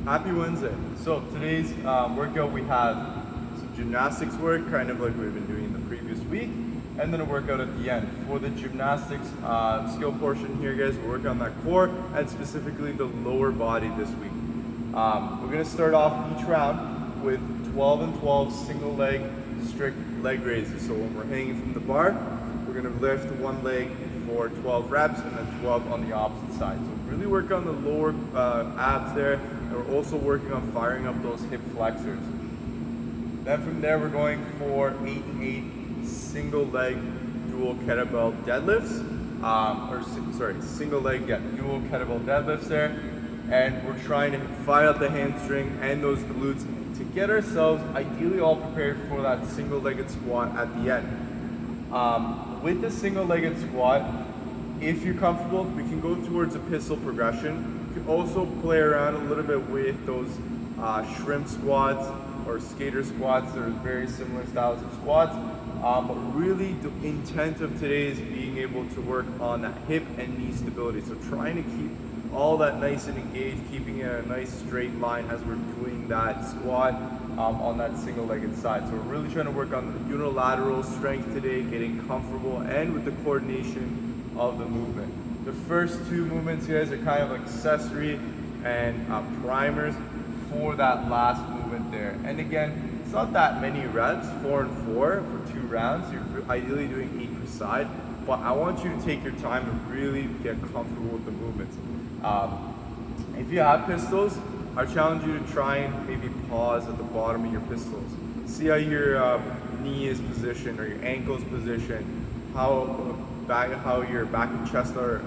Happy Wednesday. So today's workout, we have some gymnastics work, kind of like we've been doing the previous week, and then a workout at the end. For the gymnastics skill portion here, guys, we're working on that core and specifically the lower body this week. We're gonna start off each round with 12 and 12 single leg strict leg raises. So when we're hanging from the bar, we're gonna lift one leg for 12 reps and then 12 on the opposite side. So really work on the lower abs there, and we're also working on firing up those hip flexors. Then from there, we're going for 8 and 8 single leg dual kettlebell deadlifts, single leg, dual kettlebell deadlifts there. And we're trying to fire up the hamstring and those glutes to get ourselves ideally all prepared for that single-legged squat at the end. With the single-legged squat, if you're comfortable, we can go towards a pistol progression. You can also play around a little bit with those shrimp squats or skater squats. They're very similar styles of squats. But really the intent of today is being able to work on that hip and knee stability. So trying to keep all that nice and engaged, keeping it a nice straight line as we're doing that squat on that single-legged side. So we're really trying to work on the unilateral strength today, getting comfortable, and with the coordination of the movement. The first two movements, guys, are kind of like accessory and primers for that last movement there. And again, it's not that many reps, 4 and 4 for 2 rounds. You're ideally doing 8 per side, but I want you to take your time and really get comfortable with the movements. If you have pistols, I challenge you to try and maybe pause at the bottom of your pistols. See how your knee is positioned or your ankle's positioned, how your back and chest are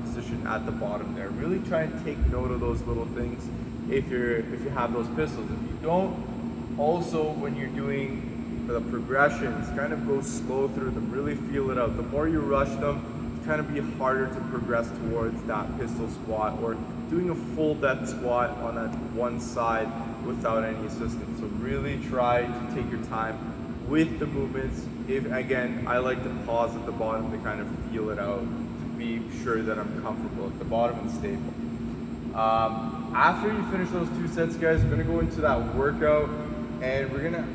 positioned at the bottom there. Really try and take note of those little things if you have those pistols. If you don't, also when you're doing the progressions, kind of go slow through them, really feel it out. The more you rush them, kind of be harder to progress towards that pistol squat or doing a full depth squat on that one side without any assistance. So really try to take your time with the movements. If again, I like to pause at the bottom to kind of feel it out, to be sure that I'm comfortable at the bottom and stable. After you finish those 2 sets, guys, we're gonna go into that workout and we're gonna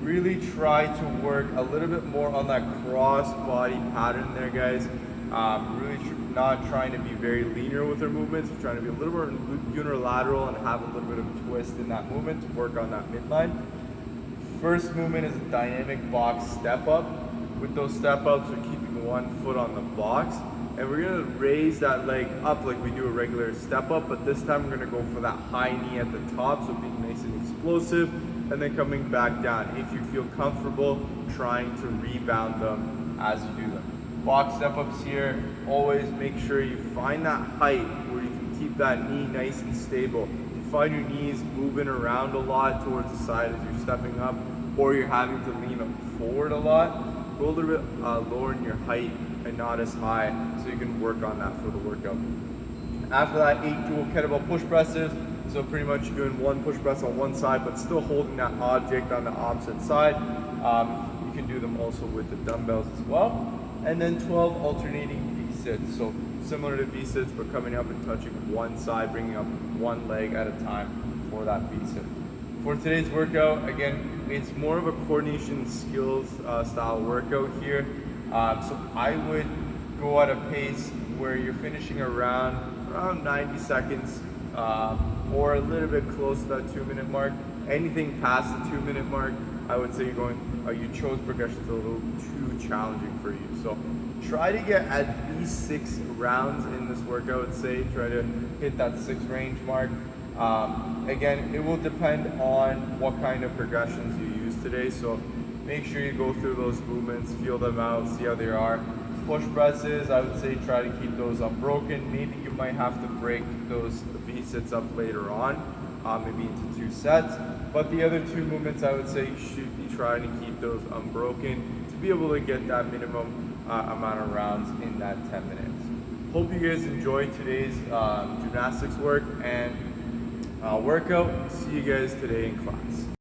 really try to work a little bit more on that cross body pattern there, guys. Really not trying to be very linear with our movements. We're trying to be a little more unilateral and have a little bit of a twist in that movement to work on that midline. First movement is a dynamic box step up. With those step ups, we're keeping one foot on the box, and we're gonna raise that leg up like we do a regular step up, but this time we're gonna go for that high knee at the top, so being nice and explosive, and then coming back down. If you feel comfortable, trying to rebound them as you do them. Box step ups here, always make sure you find that height where you can keep that knee nice and stable. If you find your knees moving around a lot towards the side as you're stepping up, or you're having to lean forward a lot, go a little bit lower in your height and not as high, so you can work on that for the workout. After that, 8 dual kettlebell push presses. So pretty much doing one push press on one side, but still holding that object on the opposite side. You can do them also with the dumbbells as well. And then 12 alternating V-sits. So similar to V-sits, but coming up and touching one side, bringing up one leg at a time for that V-sit. For today's workout, again, it's more of a coordination skills style workout here. So I would go at a pace where you're finishing around 90 seconds, or a little bit close to that 2-minute mark. Anything past the 2-minute mark, I would say you chose progressions a little too challenging for you. So try to get at least 6 rounds in this workout. I would say try to hit that 6 range mark. Again, it will depend on what kind of progressions you use today. So make sure you go through those movements, feel them out, see how they are. Push presses, I would say try to keep those unbroken. Maybe you might have to break those V-sits up later on, maybe into 2 sets. But the other 2 movements, I would say you should be trying to keep those unbroken to be able to get that minimum amount of rounds in that 10 minutes. Hope you guys enjoyed today's gymnastics work and workout. See you guys today in class.